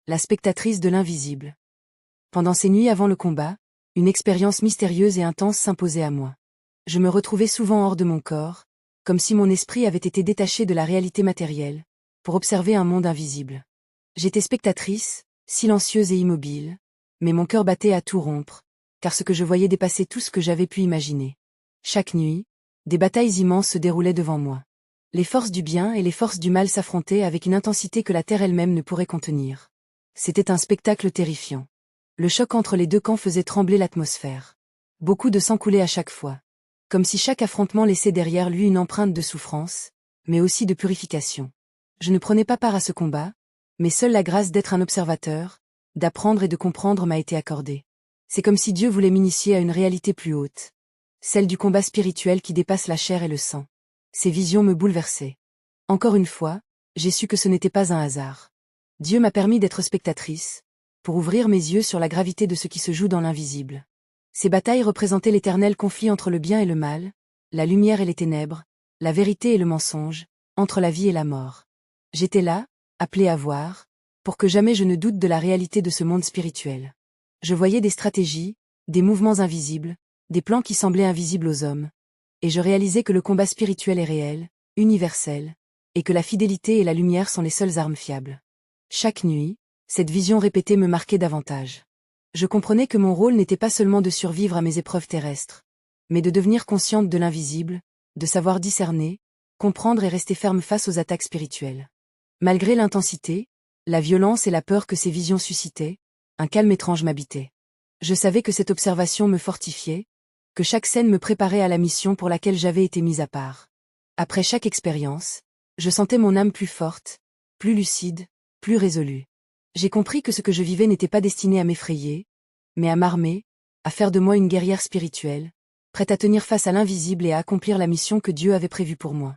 la spectatrice de l'invisible. Pendant ces nuits avant le combat, une expérience mystérieuse et intense s'imposait à moi. Je me retrouvais souvent hors de mon corps, comme si mon esprit avait été détaché de la réalité matérielle, pour observer un monde invisible. J'étais spectatrice, silencieuse et immobile, mais mon cœur battait à tout rompre, car ce que je voyais dépassait tout ce que j'avais pu imaginer. Chaque nuit, des batailles immenses se déroulaient devant moi. Les forces du bien et les forces du mal s'affrontaient avec une intensité que la terre elle-même ne pourrait contenir. C'était un spectacle terrifiant. Le choc entre les deux camps faisait trembler l'atmosphère. Beaucoup de sang coulait à chaque fois. Comme si chaque affrontement laissait derrière lui une empreinte de souffrance, mais aussi de purification. Je ne prenais pas part à ce combat, mais seule la grâce d'être un observateur, d'apprendre et de comprendre m'a été accordée. C'est comme si Dieu voulait m'initier à une réalité plus haute. Celle du combat spirituel qui dépasse la chair et le sang. Ces visions me bouleversaient. Encore une fois, j'ai su que ce n'était pas un hasard. Dieu m'a permis d'être spectatrice, pour ouvrir mes yeux sur la gravité de ce qui se joue dans l'invisible. Ces batailles représentaient l'éternel conflit entre le bien et le mal, la lumière et les ténèbres, la vérité et le mensonge, entre la vie et la mort. J'étais là, appelée à voir, pour que jamais je ne doute de la réalité de ce monde spirituel. Je voyais des stratégies, des mouvements invisibles, des plans qui semblaient invisibles aux hommes, et je réalisais que le combat spirituel est réel, universel, et que la fidélité et la lumière sont les seules armes fiables. Chaque nuit, cette vision répétée me marquait davantage. Je comprenais que mon rôle n'était pas seulement de survivre à mes épreuves terrestres, mais de devenir consciente de l'invisible, de savoir discerner, comprendre et rester ferme face aux attaques spirituelles. Malgré l'intensité, la violence et la peur que ces visions suscitaient, un calme étrange m'habitait. Je savais que cette observation me fortifiait, que chaque scène me préparait à la mission pour laquelle j'avais été mise à part. Après chaque expérience, je sentais mon âme plus forte, plus lucide, plus résolue. J'ai compris que ce que je vivais n'était pas destiné à m'effrayer, mais à m'armer, à faire de moi une guerrière spirituelle, prête à tenir face à l'invisible et à accomplir la mission que Dieu avait prévue pour moi.